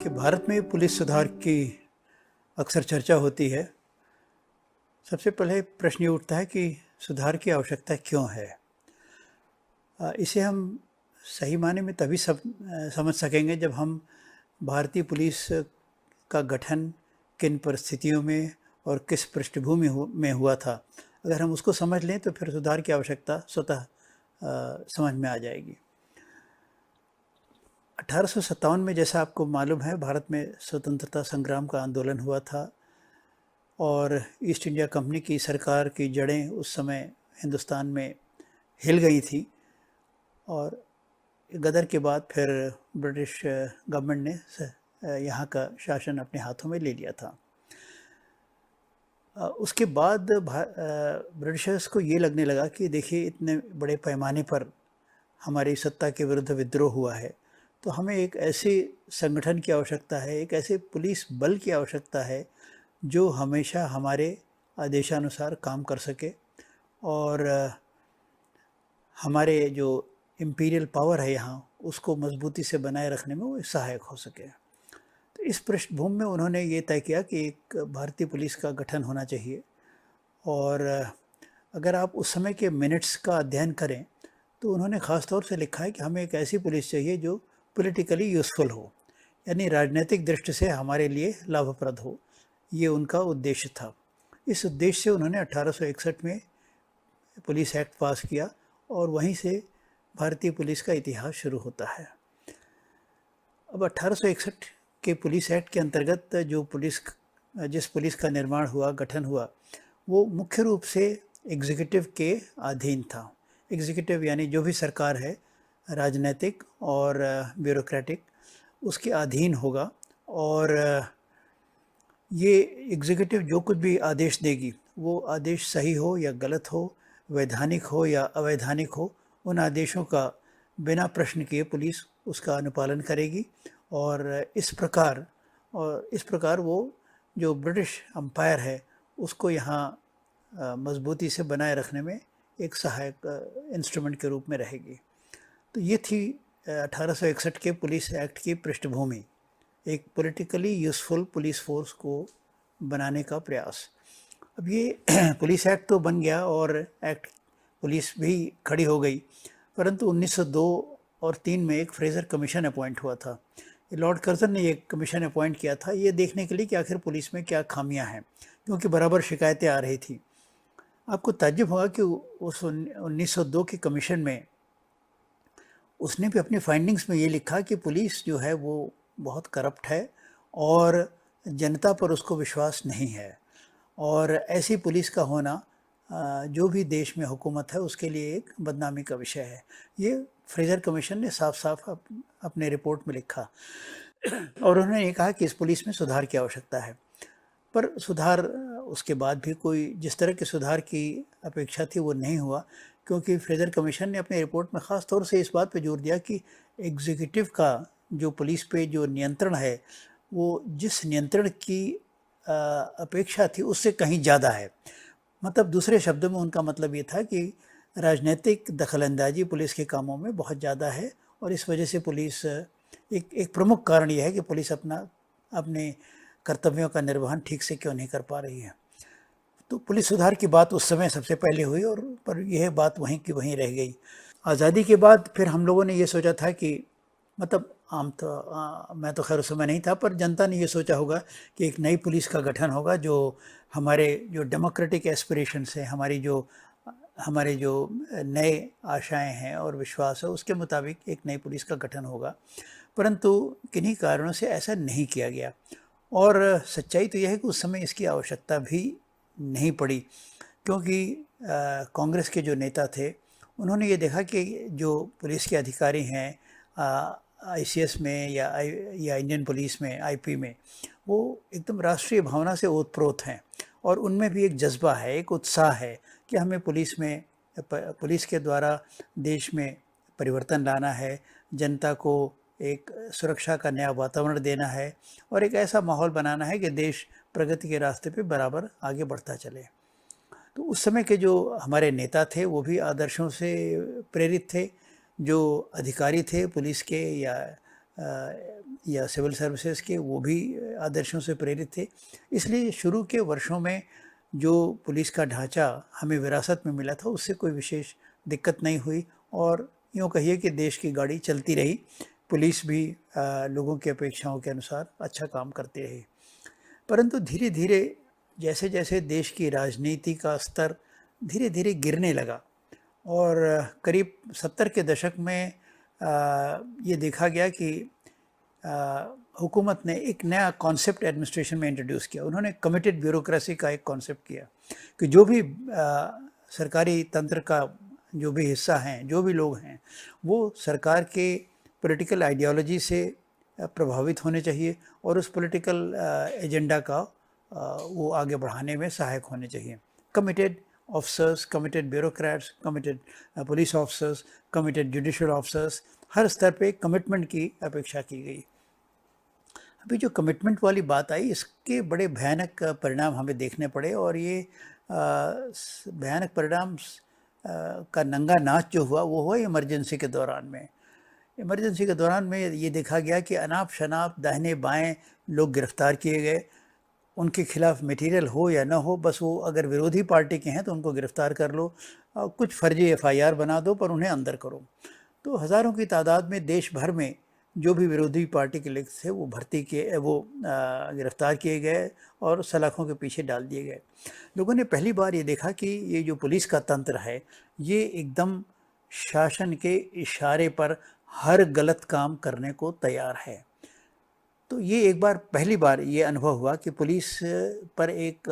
कि भारत में पुलिस सुधार की अक्सर चर्चा होती है। सबसे पहले प्रश्न ये उठता है कि सुधार की आवश्यकता क्यों है। इसे हम सही मायने में तभी समझ सकेंगे जब हम भारतीय पुलिस का गठन किन परिस्थितियों में और किस पृष्ठभूमि में हुआ था। अगर हम उसको समझ लें तो फिर सुधार की आवश्यकता स्वतः समझ में आ जाएगी। 1857 में, जैसा आपको मालूम है, भारत में स्वतंत्रता संग्राम का आंदोलन हुआ था और ईस्ट इंडिया कंपनी की सरकार की जड़ें उस समय हिंदुस्तान में हिल गई थी और गदर के बाद फिर ब्रिटिश गवर्नमेंट ने यहाँ का शासन अपने हाथों में ले लिया था। उसके बाद ब्रिटिशर्स को ये लगने लगा कि देखिए, इतने बड़े पैमाने पर हमारी सत्ता के विरुद्ध विद्रोह हुआ है, तो हमें एक ऐसे संगठन की आवश्यकता है, एक ऐसे पुलिस बल की आवश्यकता है जो हमेशा हमारे आदेशानुसार काम कर सके और हमारे जो इम्पीरियल पावर है यहाँ, उसको मजबूती से बनाए रखने में वो सहायक हो सके। तो इस पृष्ठभूमि में उन्होंने ये तय किया कि एक भारतीय पुलिस का गठन होना चाहिए। और अगर आप उस समय के मिनट्स का अध्ययन करें तो उन्होंने ख़ास तौर से लिखा है कि हमें एक ऐसी पुलिस चाहिए जो पॉलिटिकली यूज़फुल हो, यानी राजनीतिक दृष्टि से हमारे लिए लाभप्रद हो। ये उनका उद्देश्य था। इस उद्देश्य से उन्होंने 1861 में पुलिस एक्ट पास किया और वहीं से भारतीय पुलिस का इतिहास शुरू होता है। अब 1861 के पुलिस एक्ट के अंतर्गत जिस पुलिस का निर्माण हुआ, गठन हुआ, वो मुख्य रूप से एग्जीक्यूटिव के अधीन था। एग्जीक्यूटिव यानी जो भी सरकार है, राजनीतिक और ब्यूरोक्रेटिक, उसके अधीन होगा और ये एग्जीक्यूटिव जो कुछ भी आदेश देगी वो आदेश सही हो या गलत हो, वैधानिक हो या अवैधानिक हो, उन आदेशों का बिना प्रश्न किए पुलिस उसका अनुपालन करेगी। और इस प्रकार वो जो ब्रिटिश अम्पायर है उसको यहाँ मजबूती से बनाए रखने में एक सहायक इंस्ट्रूमेंट के रूप में रहेगी। तो ये थी 1861 के पुलिस एक्ट की पृष्ठभूमि, एक पॉलिटिकली यूज़फुल पुलिस फोर्स को बनाने का प्रयास। अब ये पुलिस एक्ट तो बन गया और पुलिस भी खड़ी हो गई, परंतु 1902 और 3 में एक फ्रेजर कमीशन अपॉइंट हुआ था। लॉर्ड कर्जन ने एक कमीशन अपॉइंट किया था ये देखने के लिए कि आखिर पुलिस में क्या खामियां हैं, क्योंकि बराबर शिकायतें आ रही थी। आपको ताज्जुब होगा कि उस 1902 के कमीशन में उसने भी अपनी फाइंडिंग्स में ये लिखा कि पुलिस जो है वो बहुत करप्ट है और जनता पर उसको विश्वास नहीं है, और ऐसी पुलिस का होना जो भी देश में हुकूमत है उसके लिए एक बदनामी का विषय है। ये फ्रेजर कमीशन ने साफ साफ अपने रिपोर्ट में लिखा और उन्होंने ये कहा कि इस पुलिस में सुधार की आवश्यकता है। पर सुधार उसके बाद भी कोई जिस तरह के सुधार की अपेक्षा थी वो नहीं हुआ, क्योंकि फ्रेजर कमीशन ने अपने रिपोर्ट में ख़ास तौर से इस बात पर जोर दिया कि एग्जीक्यूटिव का जो पुलिस पे जो नियंत्रण है वो जिस नियंत्रण की अपेक्षा थी उससे कहीं ज़्यादा है। मतलब दूसरे शब्दों में उनका मतलब ये था कि राजनीतिक दखलंदाजी पुलिस के कामों में बहुत ज़्यादा है और इस वजह से पुलिस एक प्रमुख कारण यह है कि पुलिस अपने कर्तव्यों का निर्वहन ठीक से क्यों नहीं कर पा रही है। तो पुलिस सुधार की बात उस समय सबसे पहले हुई और पर यह बात वहीं की वहीं रह गई। आज़ादी के बाद फिर हम लोगों ने ये सोचा था कि मतलब मैं तो खैर उस समय नहीं था, पर जनता ने ये सोचा होगा कि एक नई पुलिस का गठन होगा जो हमारे जो डेमोक्रेटिक एस्पिरेशंस हैं, हमारे जो नए आशाएं हैं और विश्वास है, उसके मुताबिक एक नई पुलिस का गठन होगा। परंतु किन्हीं कारणों से ऐसा नहीं किया गया और सच्चाई तो यह है कि उस समय इसकी आवश्यकता भी नहीं पड़ी, क्योंकि कांग्रेस के जो नेता थे उन्होंने ये देखा कि जो पुलिस के अधिकारी हैं आईसीएस में या इंडियन पुलिस में, आईपी में, वो एकदम राष्ट्रीय भावना से ओतप्रोत हैं और उनमें भी एक जज्बा है, एक उत्साह है कि हमें पुलिस के द्वारा देश में परिवर्तन लाना है, जनता को एक सुरक्षा का नया वातावरण देना है और एक ऐसा माहौल बनाना है कि देश प्रगति के रास्ते पे बराबर आगे बढ़ता चले। तो उस समय के जो हमारे नेता थे वो भी आदर्शों से प्रेरित थे। जो अधिकारी थे पुलिस के या या सिविल सर्विसेज के, वो भी आदर्शों से प्रेरित थे। इसलिए शुरू के वर्षों में जो पुलिस का ढांचा हमें विरासत में मिला था, उससे कोई विशेष दिक्कत नहीं हुई और यूँ कहिए कि देश की गाड़ी चलती रही। पुलिस भी लोगों की अपेक्षाओं के अनुसार अच्छा काम करती रही। परंतु धीरे धीरे जैसे जैसे देश की राजनीति का स्तर धीरे धीरे गिरने लगा और करीब 70 के दशक में ये देखा गया कि हुकूमत ने एक नया कॉन्सेप्ट एडमिनिस्ट्रेशन में इंट्रोड्यूस किया। उन्होंने कमिटेड ब्यूरोक्रेसी का एक कॉन्सेप्ट किया कि जो भी सरकारी तंत्र का जो भी हिस्सा हैं, जो भी लोग हैं, वो सरकार के पॉलिटिकल आइडियोलॉजी से प्रभावित होने चाहिए और उस पॉलिटिकल एजेंडा का वो आगे बढ़ाने में सहायक होने चाहिए। Committed officers, committed bureaucrats, committed police officers, committed judicial officers, हर स्तर पे कमिटमेंट की अपेक्षा की गई। अभी जो कमिटमेंट वाली बात आई, इसके बड़े भयानक परिणाम हमें देखने पड़े और ये भयानक परिणाम का नंगा नाच जो हुआ वो हुआ इमरजेंसी के दौरान में। इमरजेंसी के दौरान में ये देखा गया कि अनाप शनाप दाहिने बाएं लोग गिरफ्तार किए गए। उनके खिलाफ मटेरियल हो या ना हो, बस वो अगर विरोधी पार्टी के हैं तो उनको गिरफ्तार कर लो, कुछ फर्जी FIR बना दो पर उन्हें अंदर करो। तो हज़ारों की तादाद में देश भर में जो भी विरोधी पार्टी के लोग थे वो गिरफ्तार किए गए और सलाखों के पीछे डाल दिए गए। लोगों ने पहली बार ये देखा कि ये जो पुलिस का तंत्र है ये एकदम शासन के इशारे पर हर गलत काम करने को तैयार है। तो ये एक बार पहली बार ये अनुभव हुआ कि पुलिस पर एक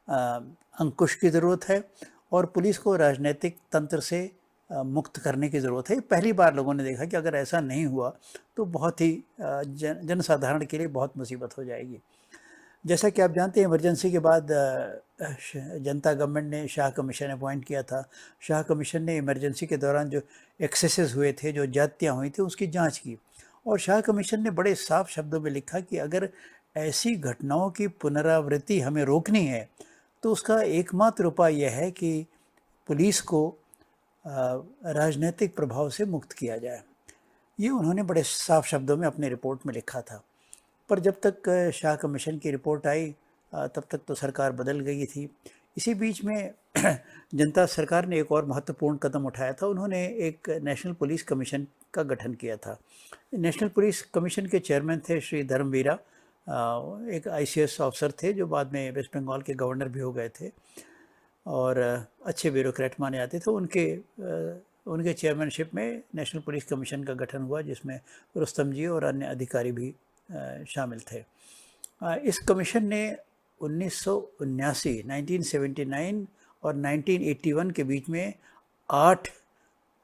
अंकुश की ज़रूरत है और पुलिस को राजनीतिक तंत्र से मुक्त करने की ज़रूरत है। पहली बार लोगों ने देखा कि अगर ऐसा नहीं हुआ तो बहुत ही जनसाधारण के लिए बहुत मुसीबत हो जाएगी। जैसा कि आप जानते हैं, इमरजेंसी के बाद जनता गवर्नमेंट ने शाह कमीशन अपॉइंट किया था। शाह कमीशन ने इमरजेंसी के दौरान जो एक्सेसेस हुए थे, जो ज्यादतियाँ हुई थी, उसकी जांच की और शाह कमीशन ने बड़े साफ शब्दों में लिखा कि अगर ऐसी घटनाओं की पुनरावृत्ति हमें रोकनी है तो उसका एकमात्र उपाय यह है कि पुलिस को राजनीतिक प्रभाव से मुक्त किया जाए। ये उन्होंने बड़े साफ शब्दों में अपनी रिपोर्ट में लिखा था। पर जब तक शाह कमीशन की रिपोर्ट आई तब तक तो सरकार बदल गई थी। इसी बीच में जनता सरकार ने एक और महत्वपूर्ण कदम उठाया था। उन्होंने एक नेशनल पुलिस कमीशन का गठन किया था। नेशनल पुलिस कमीशन के चेयरमैन थे श्री धर्मवीरा, एक ICS ऑफिसर थे जो बाद में वेस्ट बंगाल के गवर्नर भी हो गए थे और अच्छे ब्यूरोक्रेट माने जाते थे। उनके चेयरमैनशिप में नेशनल पुलिस कमीशन का गठन हुआ जिसमें रुस्तम जी और अन्य अधिकारी भी शामिल थे। इस कमीशन ने 1979 और 1981 के बीच में 8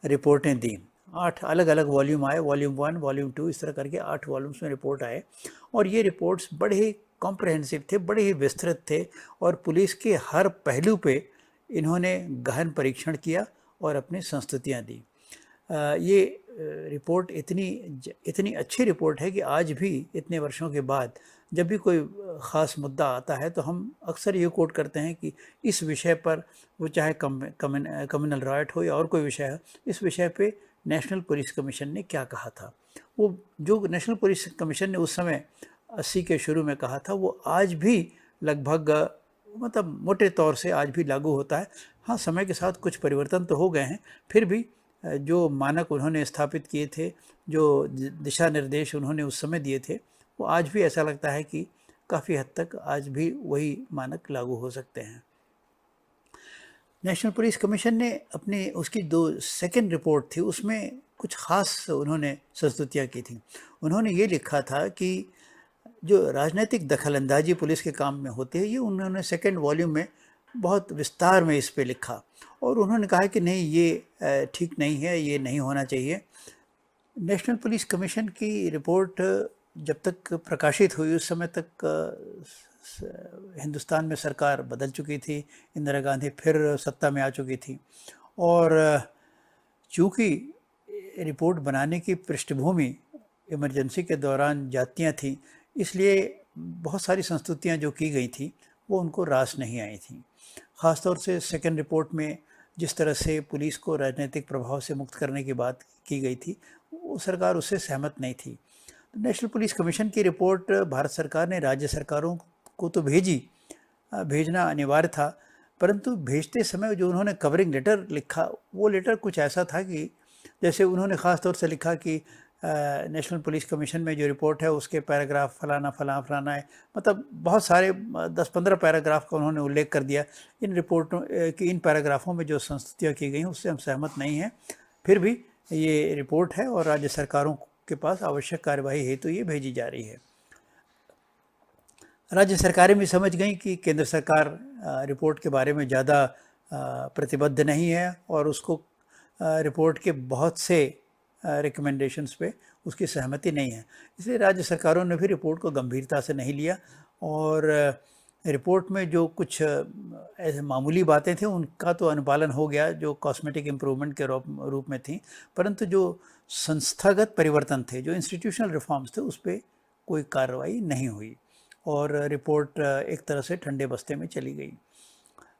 रिपोर्टें दी। 8 अलग अलग वॉल्यूम आए, वॉल्यूम 1, वॉल्यूम 2, इस तरह करके 8 वॉल्यूम्स में रिपोर्ट आए और ये रिपोर्ट्स बड़े ही कॉम्प्रहेंसिव थे, बड़े ही विस्तृत थे और पुलिस के हर पहलू पे इन्होंने गहन परीक्षण किया और अपनी संस्तुतियाँ दी। ये रिपोर्ट इतनी अच्छी रिपोर्ट है कि आज भी इतने वर्षों के बाद जब भी कोई ख़ास मुद्दा आता है तो हम अक्सर ये कोट करते हैं कि इस विषय पर, वो चाहे कम्युनल राइट हो या और कोई विषय हो, इस विषय पे नेशनल पुलिस कमीशन ने क्या कहा था। वो जो नेशनल पुलिस कमीशन ने उस समय 80 के शुरू में कहा था वो आज भी लगभग मतलब मोटे तौर से आज भी लागू होता है। हाँ, समय के साथ कुछ परिवर्तन तो हो गए हैं, फिर भी जो मानक उन्होंने स्थापित किए थे, जो दिशा निर्देश उन्होंने उस समय दिए थे, वो आज भी ऐसा लगता है कि काफ़ी हद तक आज भी वही मानक लागू हो सकते हैं। नेशनल पुलिस कमीशन ने अपनी उसकी सेकंड रिपोर्ट थी, उसमें कुछ ख़ास उन्होंने संस्तुतियाँ की थी। उन्होंने ये लिखा था कि जो राजनीतिक दखलंदाजी पुलिस के काम में होती है, ये उन्होंने सेकंड वॉल्यूम में बहुत विस्तार में इस पे लिखा और उन्होंने कहा कि नहीं, ये ठीक नहीं है, ये नहीं होना चाहिए। नेशनल पुलिस कमीशन की रिपोर्ट जब तक प्रकाशित हुई उस समय तक हिंदुस्तान में सरकार बदल चुकी थी, इंदिरा गांधी फिर सत्ता में आ चुकी थी और चूँकि रिपोर्ट बनाने की पृष्ठभूमि इमरजेंसी के दौरान जातियाँ थीं, इसलिए बहुत सारी संस्तुतियाँ जो की गई थी वो उनको रास नहीं आई थी। ख़ासतौर से सेकंड रिपोर्ट में जिस तरह से पुलिस को राजनीतिक प्रभाव से मुक्त करने की बात की गई थी, वो सरकार उससे सहमत नहीं थी। नेशनल पुलिस कमीशन की रिपोर्ट भारत सरकार ने राज्य सरकारों को तो भेजना अनिवार्य था, परंतु भेजते समय जो उन्होंने कवरिंग लेटर लिखा, वो लेटर कुछ ऐसा था कि जैसे उन्होंने ख़ास तौर से लिखा कि नेशनल पुलिस कमीशन में जो रिपोर्ट है उसके पैराग्राफ फलाना है, मतलब बहुत सारे 10-15 पैराग्राफ का उन्होंने उल्लेख कर दिया। इन रिपोर्टों कि इन पैराग्राफों में जो संस्तुतियाँ की गई हैं उससे हम सहमत नहीं हैं, फिर भी ये रिपोर्ट है और राज्य सरकारों के पास आवश्यक कार्यवाही हेतु ये भेजी जा रही है। राज्य सरकारें भी समझ गईं कि केंद्र सरकार रिपोर्ट के बारे में ज़्यादा प्रतिबद्ध नहीं है और उसको रिपोर्ट के बहुत से रिकमेंडेशंस पे उसकी सहमति नहीं है, इसलिए राज्य सरकारों ने भी रिपोर्ट को गंभीरता से नहीं लिया और रिपोर्ट में जो कुछ ऐसे मामूली बातें थी उनका तो अनुपालन हो गया, जो कॉस्मेटिक इम्प्रूवमेंट के रूप में थी, परंतु जो संस्थागत परिवर्तन थे, जो इंस्टीट्यूशनल रिफॉर्म्स थे, उस पर कोई कार्रवाई नहीं हुई और रिपोर्ट एक तरह से ठंडे बस्ते में चली गई।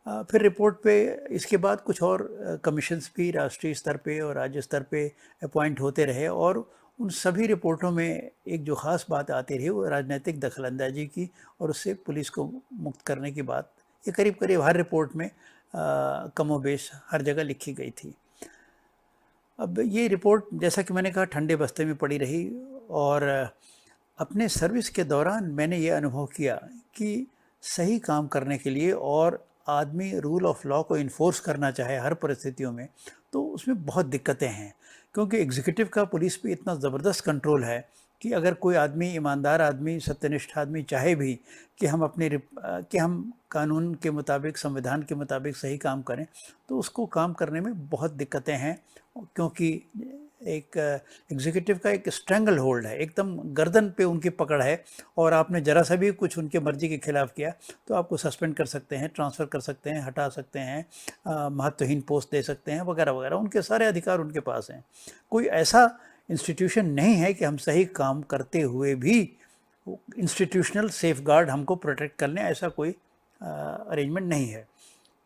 फिर रिपोर्ट पे इसके बाद कुछ और कमीशंस भी राष्ट्रीय स्तर पे और राज्य स्तर पे अपॉइंट होते रहे और उन सभी रिपोर्टों में एक जो ख़ास बात आती रही वो राजनीतिक दखलंदाजी की और उससे पुलिस को मुक्त करने की बात, ये करीब करीब हर रिपोर्ट में कमोबेश हर जगह लिखी गई थी। अब ये रिपोर्ट जैसा कि मैंने कहा ठंडे बस्ते में पड़ी रही और अपने सर्विस के दौरान मैंने ये अनुभव किया कि सही काम करने के लिए और आदमी रूल ऑफ लॉ को इन्फोर्स करना चाहे हर परिस्थितियों में, तो उसमें बहुत दिक्कतें हैं, क्योंकि एग्जीक्यूटिव का पुलिस पे इतना ज़बरदस्त कंट्रोल है कि अगर कोई आदमी, ईमानदार आदमी, सत्यनिष्ठ आदमी चाहे भी कि हम कानून के मुताबिक, संविधान के मुताबिक सही काम करें, तो उसको काम करने में बहुत दिक्कतें हैं, क्योंकि एक एग्जीक्यूटिव का एक स्ट्रेंगल होल्ड है, एकदम गर्दन पे उनकी पकड़ है और आपने ज़रा सा भी कुछ उनके मर्जी के खिलाफ किया तो आपको सस्पेंड कर सकते हैं, ट्रांसफ़र कर सकते हैं, हटा सकते हैं, महत्वहीन पोस्ट दे सकते हैं, वगैरह वगैरह, उनके सारे अधिकार उनके पास हैं। कोई ऐसा इंस्टीट्यूशन नहीं है कि हम सही काम करते हुए भी इंस्टीट्यूशनल सेफगार्ड हमको प्रोटेक्ट कर लें, ऐसा कोई अरेंजमेंट नहीं है।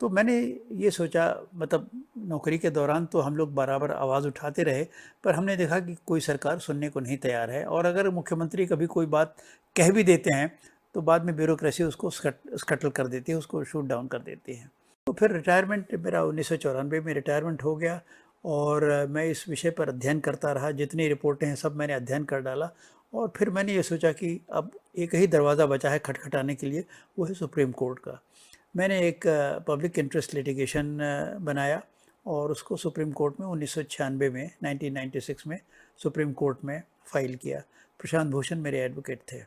तो मैंने ये सोचा, मतलब नौकरी के दौरान तो हम लोग बराबर आवाज़ उठाते रहे, पर हमने देखा कि कोई सरकार सुनने को नहीं तैयार है और अगर मुख्यमंत्री कभी कोई बात कह भी देते हैं तो बाद में ब्यूरोक्रेसी उसको स्कटल कर देती है, उसको शूट डाउन कर देती है। तो फिर रिटायरमेंट मेरा 1994 में रिटायरमेंट हो गया और मैं इस विषय पर अध्ययन करता रहा, जितनी रिपोर्टें हैं सब मैंने अध्ययन कर डाला और फिर मैंने ये सोचा कि अब एक ही दरवाज़ा बचा है खटखटाने के लिए, वो है सुप्रीम कोर्ट का। मैंने एक पब्लिक इंटरेस्ट लिटिगेशन बनाया और उसको सुप्रीम कोर्ट में 1996 में सुप्रीम कोर्ट में फ़ाइल किया। प्रशांत भूषण मेरे एडवोकेट थे।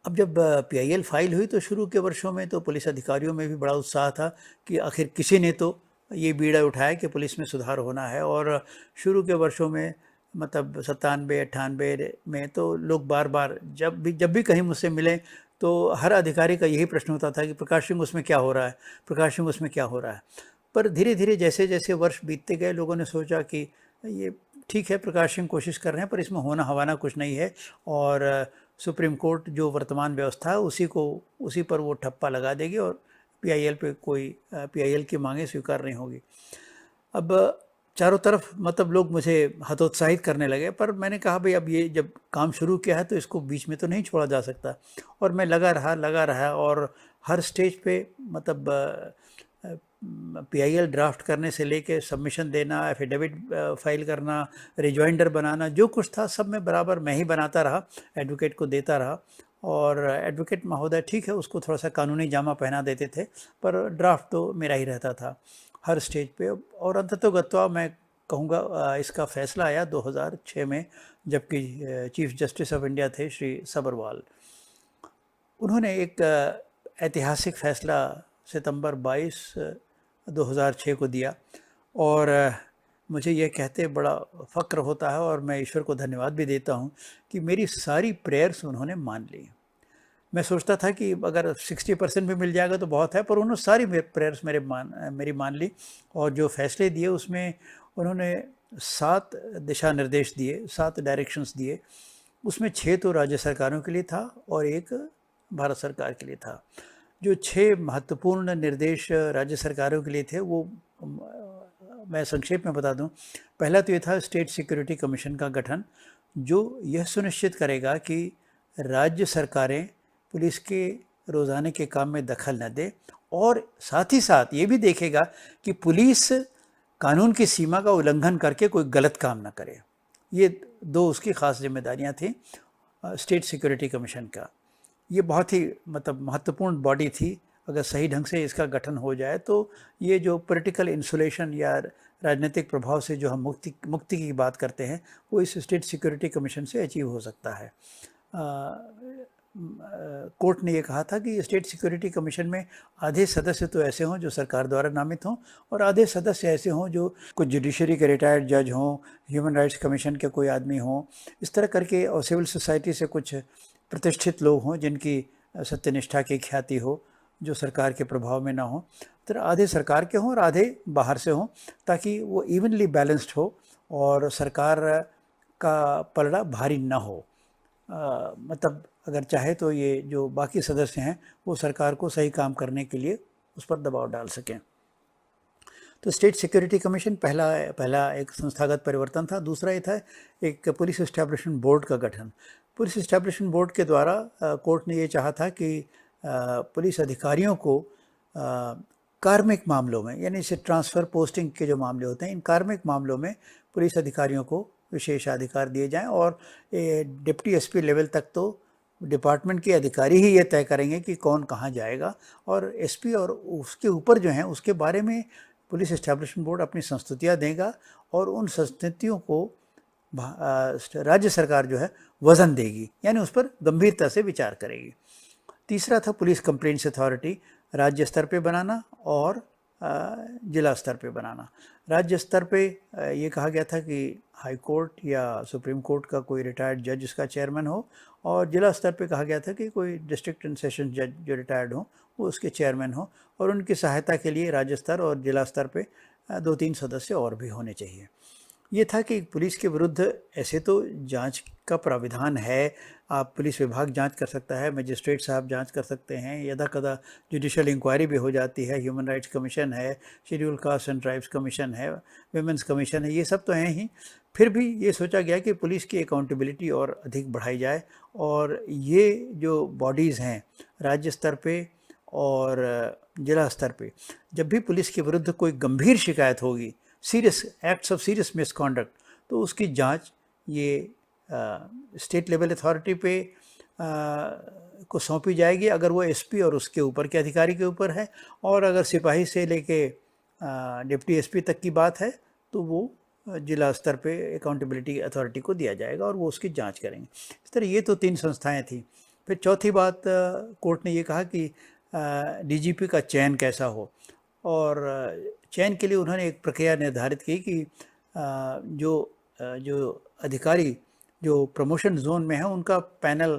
अब जब PIL फाइल हुई तो शुरू के वर्षों में तो पुलिस अधिकारियों में भी बड़ा उत्साह था कि आखिर किसी ने तो ये बीड़ा उठाया कि पुलिस में सुधार होना है और शुरू के वर्षों में, मतलब 97-98 में तो लोग बार बार जब भी कहीं मुझसे मिले तो हर अधिकारी का यही प्रश्न होता था कि प्रकाश सिंह उसमें क्या हो रहा है, प्रकाश सिंह उसमें क्या हो रहा है। पर धीरे धीरे जैसे जैसे वर्ष बीतते गए लोगों ने सोचा कि ये ठीक है, प्रकाश सिंह कोशिश कर रहे हैं पर इसमें होना हवाना कुछ नहीं है और सुप्रीम कोर्ट जो वर्तमान व्यवस्था है उसी पर वो ठप्पा लगा देगी और PIL की मांगें स्वीकार नहीं होगी। अब चारों तरफ मतलब लोग मुझे हतोत्साहित करने लगे, पर मैंने कहा भाई अब ये जब काम शुरू किया है तो इसको बीच में तो नहीं छोड़ा जा सकता और मैं लगा रहा और हर स्टेज पे मतलब PIL ड्राफ्ट करने से लेके सबमिशन देना, एफिडेविट फाइल करना, रिजॉइंडर बनाना, जो कुछ था सब में बराबर मैं ही बनाता रहा, एडवोकेट को देता रहा और एडवोकेट महोदय ठीक है उसको थोड़ा सा कानूनी जामा पहना देते थे, पर ड्राफ्ट तो मेरा ही रहता था हर स्टेज पे। और अंततोगत्वा मैं कहूँगा इसका फैसला आया 2006 में, जबकि चीफ जस्टिस ऑफ इंडिया थे श्री सबरवाल। उन्होंने एक ऐतिहासिक फैसला सितंबर 22, 2006 को दिया और मुझे ये कहते बड़ा फ़क्र होता है और मैं ईश्वर को धन्यवाद भी देता हूँ कि मेरी सारी प्रेयर्स उन्होंने मान ली। मैं सोचता था कि अगर 60% भी मिल जाएगा तो बहुत है, पर उन्होंने सारी प्रेयर्स मेरी मान ली और जो फैसले दिए उसमें उन्होंने 7 दिशा निर्देश दिए, 7 डायरेक्शंस दिए। उसमें 6 तो राज्य सरकारों के लिए था और 1 भारत सरकार के लिए था। जो 6 महत्वपूर्ण निर्देश राज्य सरकारों के लिए थे वो मैं संक्षेप में बता दूं। पहला तो ये था स्टेट सिक्योरिटी कमीशन का गठन, जो यह सुनिश्चित करेगा कि राज्य सरकारें पुलिस के रोज़ाने के काम में दखल न दे, और साथ ही साथ ये भी देखेगा कि पुलिस कानून की सीमा का उल्लंघन करके कोई गलत काम ना करे। ये दो उसकी ख़ास जिम्मेदारियां थी स्टेट सिक्योरिटी कमीशन का। ये बहुत ही मतलब महत्वपूर्ण बॉडी थी। अगर सही ढंग से इसका गठन हो जाए तो ये जो पॉलिटिकल इंसुलेशन या राजनीतिक प्रभाव से जो हम मुक्ति की बात करते हैं, वो इस स्टेट सिक्योरिटी कमीशन से अचीव हो सकता है। कोर्ट ने ये कहा था कि स्टेट सिक्योरिटी कमीशन में आधे सदस्य तो ऐसे हों जो सरकार द्वारा नामित हों, और आधे सदस्य ऐसे हों जो कुछ जुडिशरी के रिटायर्ड जज हों, ह्यूमन राइट्स कमीशन के कोई आदमी हों, इस तरह करके, और सिविल सोसाइटी से कुछ प्रतिष्ठित लोग हों जिनकी सत्यनिष्ठा की ख्याति हो, जो सरकार के प्रभाव में ना हो। तो आधे सरकार के हों और आधे बाहर से हों, ताकि वो इवनली बैलेंस्ड हो और सरकार का पलड़ा भारी ना हो। मतलब अगर चाहे तो ये जो बाकी सदस्य हैं वो सरकार को सही काम करने के लिए उस पर दबाव डाल सकें। तो स्टेट सिक्योरिटी कमीशन पहला एक संस्थागत परिवर्तन था। दूसरा ये था एक पुलिस एस्टैब्लिशमेंट बोर्ड का गठन। पुलिस एस्टैब्लिशमेंट बोर्ड के द्वारा कोर्ट ने ये चाहा था कि पुलिस अधिकारियों को कार्मिक मामलों में, यानी इसे ट्रांसफ़र पोस्टिंग के जो मामले होते हैं, इन कार्मिक मामलों में पुलिस अधिकारियों को विशेषाधिकार दिए जाएं, और डिप्टी एसपी लेवल तक तो डिपार्टमेंट के अधिकारी ही ये तय करेंगे कि कौन कहाँ जाएगा, और एसपी और उसके ऊपर जो हैं उसके बारे में पुलिस एस्टैब्लिशमेंट बोर्ड अपनी संस्तुतियाँ देगा, और उन संस्तुतियों को राज्य सरकार जो है वज़न देगी, यानी उस पर गंभीरता से विचार करेगी। तीसरा था पुलिस कंप्लेंट्स अथॉरिटी, राज्य स्तर पे बनाना और जिला स्तर पे बनाना। राज्य स्तर पे ये कहा गया था कि हाई कोर्ट या सुप्रीम कोर्ट का कोई रिटायर्ड जज इसका चेयरमैन हो, और जिला स्तर पे कहा गया था कि कोई डिस्ट्रिक्ट एंड सेशन जज जो रिटायर्ड हो वो उसके चेयरमैन हो, और उनकी सहायता के लिए राज्य स्तर और जिला स्तर पे 2-3 सदस्य और भी होने चाहिए। ये था कि पुलिस के विरुद्ध ऐसे तो जांच का प्राविधान है, आप पुलिस विभाग जांच कर सकता है, मजिस्ट्रेट साहब जांच कर सकते हैं, यदा कदा जुडिशल इंक्वायरी भी हो जाती है, ह्यूमन राइट्स कमीशन है, schedule caste and tribes commission है, विमेंस कमीशन है, ये सब तो हैं ही। फिर भी ये सोचा गया कि पुलिस की अकाउंटेबिलिटी और अधिक बढ़ाई जाए, और ये जो बॉडीज़ हैं राज्य स्तर पे और जिला स्तर पे, जब भी पुलिस के विरुद्ध कोई गंभीर शिकायत होगी, serious acts of serious misconduct, तो उसकी जांच ये स्टेट लेवल अथॉरिटी पे को सौंपी जाएगी, अगर वो एसपी और उसके ऊपर के अधिकारी के ऊपर है, और अगर सिपाही से लेके डिप्टी एसपी तक की बात है तो वो जिला स्तर पे अकाउंटेबिलिटी अथॉरिटी को दिया जाएगा और वो उसकी जांच करेंगे। इस तरह ये तो 3 संस्थाएं थी। फिर चौथी बात, कोर्ट ने ये कहा कि डीजीपी का चयन कैसा हो, और चयन के लिए उन्होंने एक प्रक्रिया निर्धारित की कि जो अधिकारी जो प्रमोशन जोन में है उनका पैनल,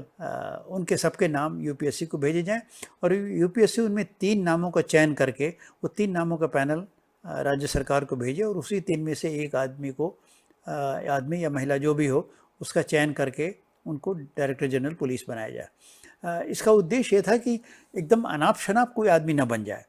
उनके सबके नाम यूपीएससी को भेजे जाएं, और यूपीएससी उनमें 3 नामों का चयन करके वो 3 नामों का पैनल राज्य सरकार को भेजे, और उसी 3 में से एक आदमी या महिला जो भी हो उसका चयन करके उनको डायरेक्टर जनरल पुलिस बनाया जाए। इसका उद्देश्य ये था कि एकदम अनाप शनाप कोई आदमी न बन जाए।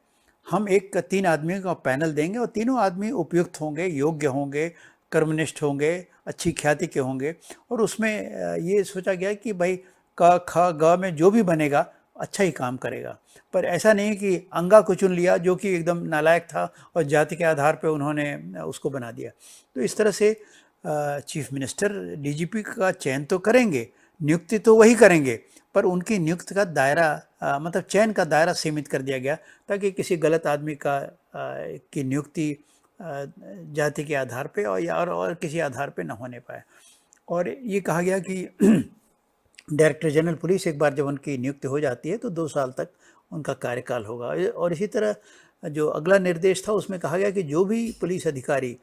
हम 3 आदमियों का पैनल देंगे, और तीनों आदमी उपयुक्त होंगे, योग्य होंगे, कर्मनिष्ठ होंगे, अच्छी ख्याति के होंगे, और उसमें ये सोचा गया कि भाई क ख ग में जो भी बनेगा अच्छा ही काम करेगा। पर ऐसा नहीं कि अंगा को चुन लिया जो कि एकदम नालायक था और जाति के आधार पर उन्होंने उसको बना दिया। तो इस तरह से चीफ मिनिस्टर डीजीपी का चयन तो करेंगे, नियुक्ति तो वही करेंगे, पर उनकी नियुक्ति का दायरा मतलब चयन का दायरा सीमित कर दिया गया, ताकि किसी गलत आदमी की नियुक्ति जाति के आधार पे और किसी आधार पे न होने पाए। और ये कहा गया कि डायरेक्टर जनरल पुलिस एक बार जब उनकी नियुक्ति हो जाती है तो 2 साल तक उनका कार्यकाल होगा। और इसी तरह जो अगला निर्देश था उसमें कहा गया कि जो भी पुलिस अधिकारी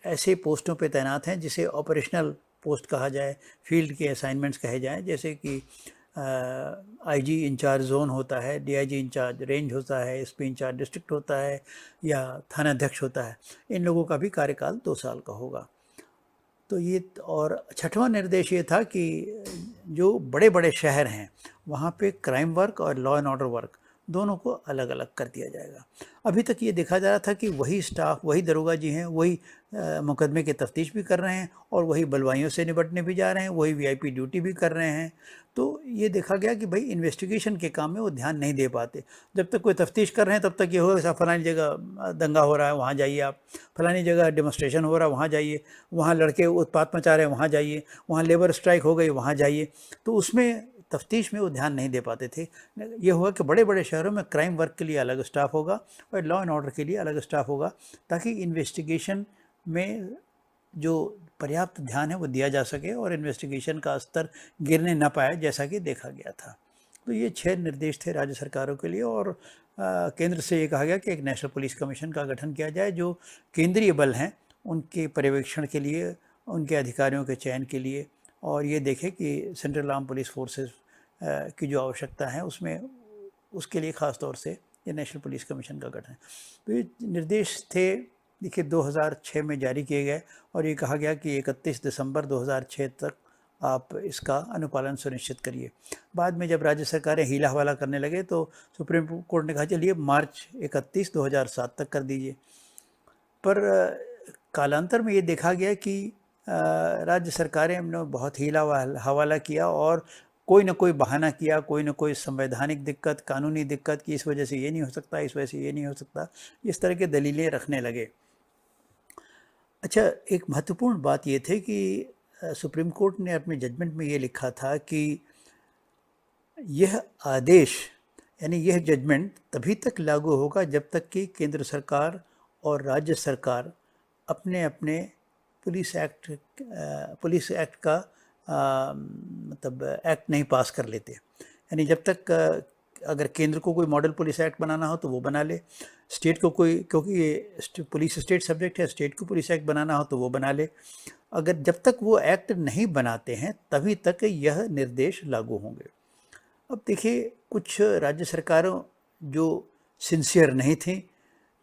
ऐसे पोस्टों पे तैनात हैं जिसे ऑपरेशनल पोस्ट कहा जाए, फील्ड के असाइनमेंट्स कहे जाएं, जैसे कि आईजी इंचार्ज जोन होता है, डीआईजी इंचार्ज रेंज होता है, एसपी इंचार्ज डिस्ट्रिक्ट होता है, या थानाध्यक्ष होता है, इन लोगों का भी कार्यकाल 2 साल का होगा। तो ये, और 6वां निर्देश ये था कि जो बड़े बड़े शहर हैं वहाँ पे क्राइम वर्क और लॉ एंड ऑर्डर वर्क दोनों को अलग अलग कर दिया जाएगा। अभी तक ये देखा जा रहा था कि वही स्टाफ, वही दरोगा जी हैं, वही मुकदमे की तफ्तीश भी कर रहे हैं और वही बलवाइयों से निपटने भी जा रहे हैं, वही वीआईपी ड्यूटी भी कर रहे हैं। तो ये देखा गया कि भाई इन्वेस्टिगेशन के काम में वो ध्यान नहीं दे पाते। जब तक कोई तफ्तीश कर रहे हैं तब तक ये होगा साहब फलानी जगह दंगा हो रहा है वहाँ जाइए आप, फलानी जगह डेमोस्ट्रेशन हो रहा है वहाँ जाइए, वहाँ लड़के उत्पात मचा रहे हैं वहाँ जाइए, वहाँ लेबर स्ट्राइक हो गई वहाँ जाइए। तो उसमें तफ्तीश में वो ध्यान नहीं दे पाते थे। ये हुआ कि बड़े बड़े शहरों में क्राइम वर्क के लिए अलग स्टाफ होगा और लॉ एंड ऑर्डर के लिए अलग स्टाफ होगा, ताकि इन्वेस्टिगेशन में जो पर्याप्त ध्यान है वो दिया जा सके और इन्वेस्टिगेशन का स्तर गिरने न पाए, जैसा कि देखा गया था। तो ये 6 निर्देश थे राज्य सरकारों के लिए और केंद्र से ये कहा गया कि एक नेशनल पुलिस कमीशन का गठन किया जाए जो केंद्रीय बल हैं उनके पर्यवेक्षण के लिए, उनके अधिकारियों के चयन के लिए, और ये देखे कि सेंट्रल आर्म पुलिस फोर्सेस की जो आवश्यकता है उसमें, उसके लिए ख़ास तौर से ये नेशनल पुलिस कमीशन का गठन है। तो ये निर्देश थे, देखिए 2006 में जारी किए गए और ये कहा गया कि 31 दिसंबर 2006 तक आप इसका अनुपालन सुनिश्चित करिए। बाद में जब राज्य सरकारें हीला हवाला करने लगे तो सुप्रीम कोर्ट ने कहा चलिए मार्च 31 2007 तक कर दीजिए। पर कालांतर में ये देखा गया कि राज्य सरकारें ने बहुत हीला हवाला किया और कोई ना कोई बहाना किया, कोई ना कोई संवैधानिक दिक्कत, कानूनी दिक्कत कि इस वजह से ये नहीं हो सकता, इस वजह से ये नहीं हो सकता, इस तरह के दलीलें रखने लगे। अच्छा, एक महत्वपूर्ण बात ये थी कि सुप्रीम कोर्ट ने अपने जजमेंट में ये लिखा था कि यह आदेश यानी यह जजमेंट तभी तक लागू होगा जब तक कि केंद्र सरकार और राज्य सरकार अपने अपने पुलिस एक्ट का मतलब एक्ट नहीं पास कर लेते। यानी जब तक अगर केंद्र को कोई मॉडल पुलिस एक्ट बनाना हो तो वो बना ले, स्टेट को कोई, क्योंकि ये पुलिस स्टेट सब्जेक्ट है, स्टेट को पुलिस एक्ट बनाना हो तो वो बना ले। अगर जब तक वो एक्ट नहीं बनाते हैं तभी तक यह निर्देश लागू होंगे। अब देखिए, कुछ राज्य सरकारों जो सिंसियर नहीं थी,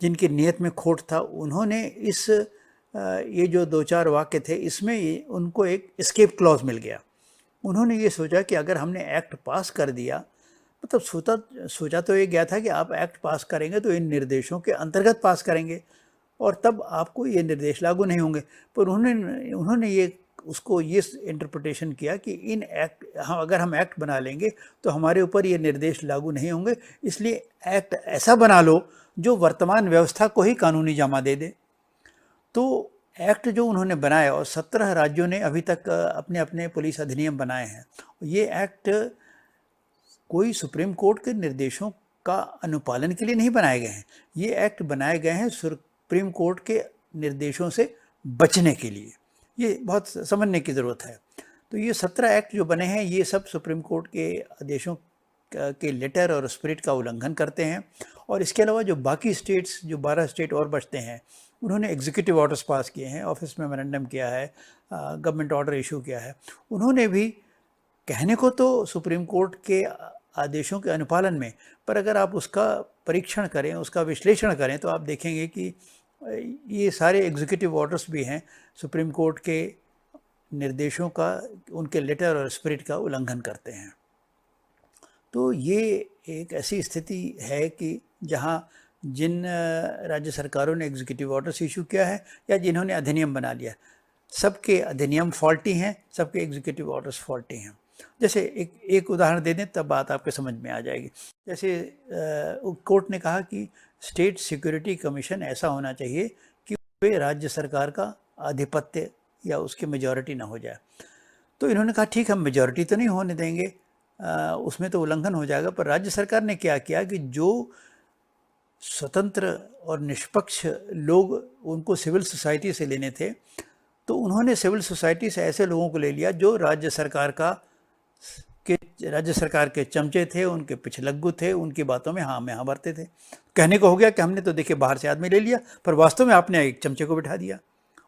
जिनकी नीयत में खोट था, उन्होंने इस ये जो 2-4 वाक्य थे इसमें उनको एक एस्केप क्लॉज मिल गया। उन्होंने ये सोचा कि अगर हमने एक्ट पास कर दिया, मतलब सोचा तो ये गया था कि आप एक्ट पास करेंगे तो इन निर्देशों के अंतर्गत पास करेंगे और तब आपको ये निर्देश लागू नहीं होंगे। पर उन्होंने ये उसको ये इंटरप्रिटेशन किया कि इन एक्ट अगर हम एक्ट बना लेंगे तो हमारे ऊपर ये निर्देश लागू नहीं होंगे, इसलिए एक्ट ऐसा बना लो जो वर्तमान व्यवस्था को ही कानूनी जामा दे दे। तो एक्ट जो उन्होंने बनाया, और 17 राज्यों ने अभी तक अपने अपने पुलिस अधिनियम बनाए हैं, ये एक्ट कोई सुप्रीम कोर्ट के निर्देशों का अनुपालन के लिए नहीं बनाए गए हैं। ये एक्ट बनाए गए हैं सुप्रीम कोर्ट के निर्देशों से बचने के लिए। ये बहुत समझने की ज़रूरत है। तो ये 17 एक्ट जो बने हैं ये सब सुप्रीम कोर्ट के आदेशों के लेटर और स्पिरिट का उल्लंघन करते हैं। और इसके अलावा जो बाकी स्टेट्स, जो 12 स्टेट और बचते हैं, उन्होंने एग्जीक्यूटिव ऑर्डर्स पास किए हैं, ऑफिस मेमोरेंडम किया है, गवर्नमेंट ऑर्डर इशू किया है। उन्होंने भी कहने को तो सुप्रीम कोर्ट के आदेशों के अनुपालन में, पर अगर आप उसका परीक्षण करें, उसका विश्लेषण करें, तो आप देखेंगे कि ये सारे एग्जीक्यूटिव ऑर्डर्स भी हैं सुप्रीम कोर्ट के निर्देशों का, उनके लेटर और स्पिरिट का उल्लंघन करते हैं। तो ये एक ऐसी स्थिति है कि जहाँ जिन राज्य सरकारों ने एग्जीक्यूटिव ऑर्डर्स इशू किया है या जिन्होंने अधिनियम बना लिया, सबके अधिनियम फॉल्टी हैं, सबके एग्जीक्यूटिव ऑर्डर्स फॉल्टी हैं। जैसे एक उदाहरण दे दें तब बात आपके समझ में आ जाएगी। जैसे कोर्ट ने कहा कि स्टेट सिक्योरिटी कमीशन ऐसा होना चाहिए कि वे राज्य सरकार का आधिपत्य या उसकी मेजॉरिटी ना हो जाए। तो इन्होंने कहा ठीक, हम मेजॉरिटी तो नहीं होने देंगे, उसमें तो उल्लंघन हो जाएगा। पर राज्य सरकार ने क्या किया कि जो स्वतंत्र और निष्पक्ष लोग उनको सिविल सोसाइटी से लेने थे, तो उन्होंने सिविल सोसाइटी से ऐसे लोगों को ले लिया जो राज्य सरकार के चमचे थे, उनके पिछलग्गू थे, उनकी बातों में हाँ में हाँ भरते थे। कहने को हो गया कि हमने तो देखिए बाहर से आदमी ले लिया, पर वास्तव में आपने एक चमचे को बिठा दिया,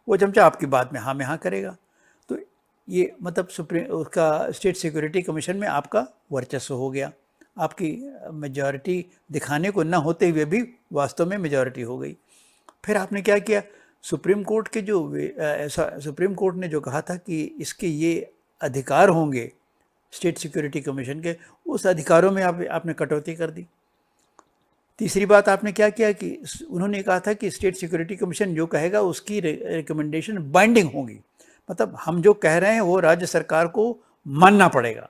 वो चमचा आपकी बात में हाँ करेगा। तो ये मतलब उसका स्टेट सिक्योरिटी कमीशन में आपका वर्चस्व हो गया, आपकी मेजॉरिटी दिखाने को न होते हुए भी वास्तव में मेजॉरिटी हो गई। फिर आपने क्या किया, सुप्रीम कोर्ट ने जो कहा था कि इसके ये अधिकार होंगे स्टेट सिक्योरिटी कमीशन के, उस अधिकारों में आपने कटौती कर दी। तीसरी बात आपने क्या किया कि उन्होंने कहा था कि स्टेट सिक्योरिटी कमीशन जो कहेगा उसकी रिकमेंडेशन बाइंडिंग होगी, मतलब हम जो कह रहे हैं वो राज्य सरकार को मानना पड़ेगा।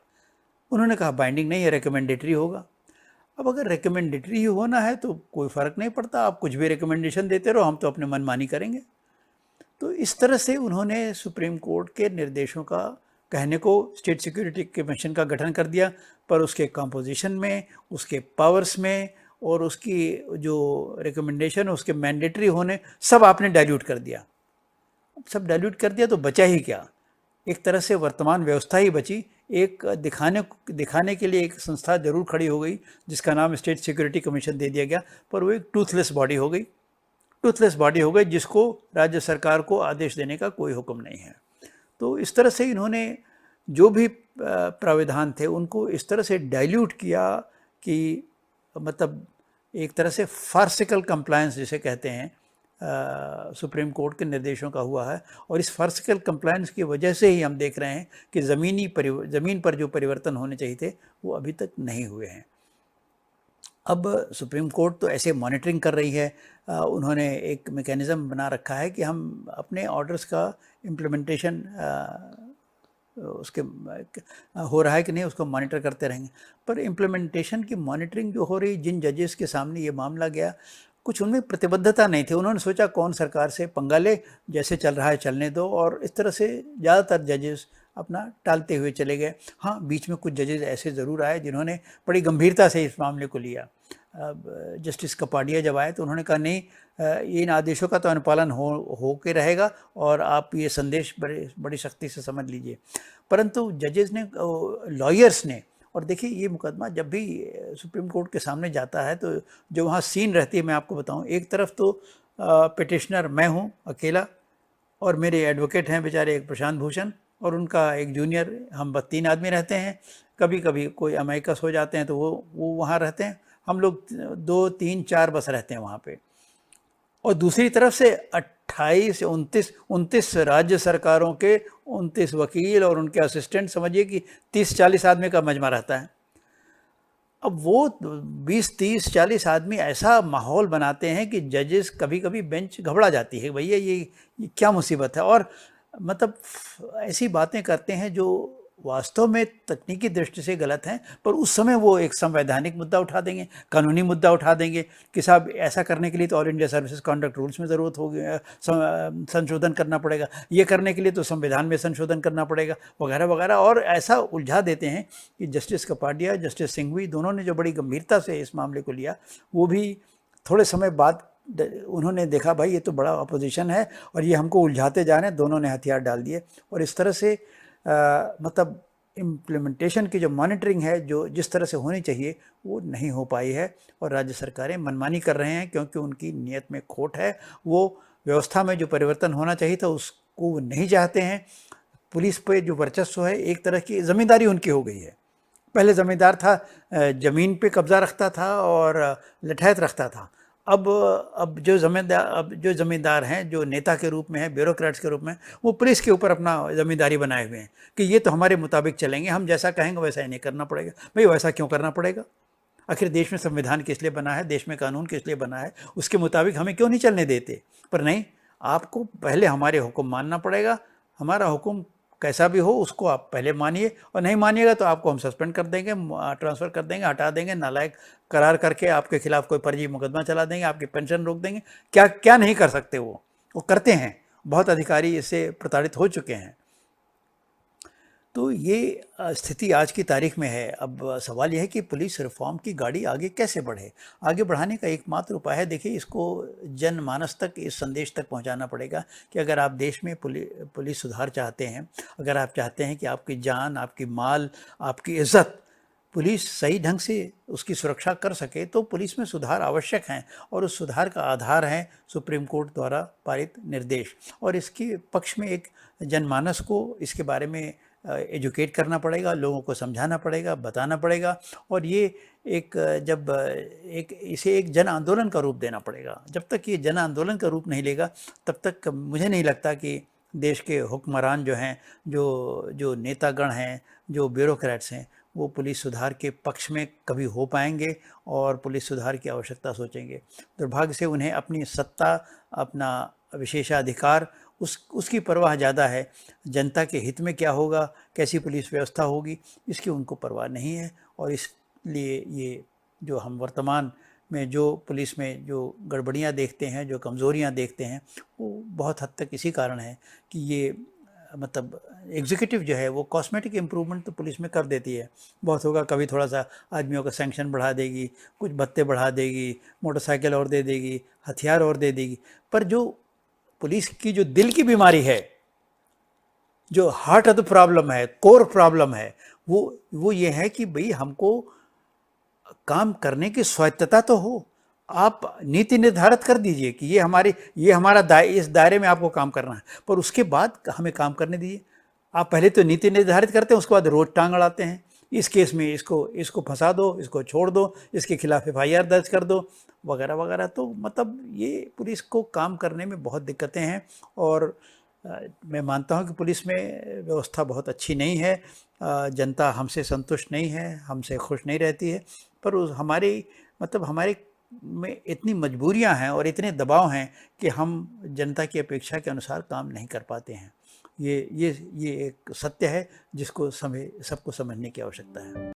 उन्होंने कहा बाइंडिंग नहीं है, रिकमेंडेटरी होगा। अब अगर रिकमेंडेटरी ही होना है तो कोई फ़र्क नहीं पड़ता, आप कुछ भी रिकमेंडेशन देते रहो, हम तो अपने मनमानी करेंगे। तो इस तरह से उन्होंने सुप्रीम कोर्ट के निर्देशों का कहने को स्टेट सिक्योरिटी कमीशन का गठन कर दिया, पर उसके कंपोजिशन में, उसके पावर्स में और उसकी जो रिकमेंडेशन उसके मैंडेटरी होने, सब आपने डाइल्यूट कर दिया। सब डाइल्यूट कर दिया तो बचा ही क्या? एक तरह से वर्तमान व्यवस्था ही बची। एक दिखाने के लिए एक संस्था जरूर खड़ी हो गई जिसका नाम स्टेट सिक्योरिटी कमीशन दे दिया गया, पर वो एक टूथलेस बॉडी हो गई। टूथलेस बॉडी हो गई जिसको राज्य सरकार को आदेश देने का कोई हुक्म नहीं है। तो इस तरह से इन्होंने जो भी प्राविधान थे उनको इस तरह से डाइल्यूट किया कि मतलब एक तरह से फार्सिकल कंप्लायंस जिसे कहते हैं सुप्रीम कोर्ट के निर्देशों का हुआ है। और इस फार्सिकल कंप्लायंस की वजह से ही हम देख रहे हैं कि ज़मीन पर जो परिवर्तन होने चाहिए थे वो अभी तक नहीं हुए हैं। अब सुप्रीम कोर्ट तो ऐसे मॉनिटरिंग कर रही है, उन्होंने एक मैकेनिज़्म बना रखा है कि हम अपने ऑर्डर्स का इम्प्लीमेंटेशन उसके हो रहा है कि नहीं उसको मॉनिटर करते रहेंगे। पर इम्प्लीमेंटेशन की मॉनिटरिंग जो हो रही, जिन जजेस के सामने ये मामला गया, कुछ उनमें प्रतिबद्धता नहीं थी। उन्होंने सोचा कौन सरकार से पंगा ले, जैसे चल रहा है चलने दो, और इस तरह से ज़्यादातर जजेस अपना टालते हुए चले गए। हाँ, बीच में कुछ जजेस ऐसे ज़रूर आए जिन्होंने बड़ी गंभीरता से इस मामले को लिया। अब जस्टिस कपाडिया जब आए तो उन्होंने कहा नहीं, इन आदेशों का तो अनुपालन हो के रहेगा और आप ये संदेश बड़ी सख्ती से समझ लीजिए। परंतु जजेस ने, लॉयर्स ने, और देखिए ये मुकदमा जब भी सुप्रीम कोर्ट के सामने जाता है तो जो वहाँ सीन रहती है मैं आपको बताऊँ, एक तरफ तो पिटिशनर मैं हूँ अकेला, और मेरे एडवोकेट हैं बेचारे एक प्रशांत भूषण और उनका एक जूनियर, हम 3 आदमी रहते हैं। कभी कभी कोई अमाइकस हो जाते हैं तो वो वहाँ रहते हैं, हम लोग 2, 3, 4 बस रहते हैं वहाँ पे। और दूसरी तरफ से 28 से 29 राज्य सरकारों के 29 वकील और उनके असिस्टेंट, समझिए कि 30-40 आदमी का मजमा रहता है। अब वो 20-30-40 आदमी ऐसा माहौल बनाते हैं कि जजेस कभी कभी बेंच घबरा जाती है, भैया ये क्या मुसीबत है, और मतलब ऐसी बातें करते हैं जो वास्तव में तकनीकी दृष्टि से गलत हैं, पर उस समय वो एक संवैधानिक मुद्दा उठा देंगे, कानूनी मुद्दा उठा देंगे कि साहब ऐसा करने के लिए तो all India services conduct rules में ज़रूरत होगी, संशोधन करना पड़ेगा, ये करने के लिए तो संविधान में संशोधन करना पड़ेगा, वगैरह वगैरह, और ऐसा उलझा देते हैं कि जस्टिस कपाडिया, जस्टिस सिंघवी दोनों ने जो बड़ी गंभीरता से इस मामले को लिया, वो भी थोड़े समय बाद उन्होंने देखा भाई ये तो बड़ा अपोजिशन है और ये हमको उलझाते जा रहे हैं, दोनों ने हथियार डाल दिए। और इस तरह से मतलब इम्प्लीमेंटेशन की जो मॉनिटरिंग है जो जिस तरह से होनी चाहिए वो नहीं हो पाई है, और राज्य सरकारें मनमानी कर रहे हैं क्योंकि उनकी नीयत में खोट है। वो व्यवस्था में जो परिवर्तन होना चाहिए था उसको वो नहीं चाहते हैं। पुलिस पे जो वर्चस्व है, एक तरह की ज़मींदारी उनकी हो गई है। पहले ज़मींदार था, ज़मीन पे कब्ज़ा रखता था और लठैत रखता था। अब जो ज़मींदार हैं, जो नेता के रूप में हैं, ब्यूरोक्रेट्स के रूप में, वो पुलिस के ऊपर अपना ज़मींदारी बनाए हुए हैं कि ये तो हमारे मुताबिक चलेंगे, हम जैसा कहेंगे वैसा ही नहीं करना पड़ेगा। भाई वैसा क्यों करना पड़ेगा? आखिर देश में संविधान किस लिए बना है, देश में कानून किस लिए बना है, उसके मुताबिक हमें क्यों नहीं चलने देते? पर नहीं, आपको पहले हमारे हुक्म मानना पड़ेगा। हमारा हुक्म कैसा भी हो उसको आप पहले मानिए, और नहीं मानिएगा तो आपको हम सस्पेंड कर देंगे, ट्रांसफ़र कर देंगे, हटा देंगे, नालायक करार करके आपके खिलाफ कोई फर्जी मुकदमा चला देंगे, आपकी पेंशन रोक देंगे। क्या क्या नहीं कर सकते वो करते हैं। बहुत अधिकारी इससे प्रताड़ित हो चुके हैं। तो ये स्थिति आज की तारीख में है। अब सवाल यह है कि पुलिस रिफॉर्म की गाड़ी आगे कैसे बढ़े। आगे बढ़ाने का एकमात्र उपाय है, देखिए इसको जनमानस तक, इस संदेश तक पहुंचाना पड़ेगा कि अगर आप देश में पुलिस सुधार चाहते हैं, अगर आप चाहते हैं कि आपकी जान, आपकी माल, आपकी इज़्ज़त पुलिस सही ढंग से उसकी सुरक्षा कर सके, तो पुलिस में सुधार आवश्यक हैं। और उस सुधार का आधार है सुप्रीम कोर्ट द्वारा पारित निर्देश। और इसके पक्ष में एक जनमानस को इसके बारे में एजुकेट करना पड़ेगा, लोगों को समझाना पड़ेगा, बताना पड़ेगा, और ये इसे एक जन आंदोलन का रूप देना पड़ेगा। जब तक ये जन आंदोलन का रूप नहीं लेगा तब तक मुझे नहीं लगता कि देश के हुक्मरान जो हैं, जो नेतागण हैं, जो ब्यूरोक्रेट्स हैं, वो पुलिस सुधार के पक्ष में कभी हो पाएंगे और पुलिस सुधार की आवश्यकता सोचेंगे। दुर्भाग्य से उन्हें अपनी सत्ता, अपना विशेषाधिकार, उसकी परवाह ज़्यादा है। जनता के हित में क्या होगा, कैसी पुलिस व्यवस्था होगी, इसकी उनको परवाह नहीं है। और इसलिए ये जो हम वर्तमान में जो पुलिस में जो गड़बड़ियाँ देखते हैं, जो कमज़ोरियाँ देखते हैं, वो बहुत हद तक इसी कारण है कि ये मतलब एग्जीक्यूटिव जो है वो कॉस्मेटिक इम्प्रूवमेंट तो पुलिस में कर देती है। बहुत होगा, कभी थोड़ा सा आदमियों का सैंक्शन बढ़ा देगी, कुछ भत्ते बढ़ा देगी, मोटरसाइकिल और दे देगी, हथियार और दे देगी, पर जो पुलिस की जो दिल की बीमारी है, जो हार्ट ऑफ द प्रॉब्लम है, कोर प्रॉब्लम है, वो ये है कि भाई हमको काम करने की स्वायत्तता तो हो। आप नीति निर्धारित कर दीजिए कि ये हमारा इस दायरे में आपको काम करना है, पर उसके बाद हमें काम करने दीजिए। आप पहले तो नीति निर्धारित करते हैं, उसके बाद रोज टांग अड़ाते हैं। इस केस में इसको फंसा दो, इसको छोड़ दो, इसके खिलाफ FIR दर्ज कर दो, वगैरह वगैरह। तो मतलब ये पुलिस को काम करने में बहुत दिक्कतें हैं। और मैं मानता हूँ कि पुलिस में व्यवस्था बहुत अच्छी नहीं है। जनता हमसे संतुष्ट नहीं है, हमसे खुश नहीं रहती है, पर हमारे में इतनी मजबूरियां हैं और इतने दबाव हैं कि हम जनता की अपेक्षा के अनुसार काम नहीं कर पाते हैं। ये एक सत्य है जिसको सबको समझने की आवश्यकता है।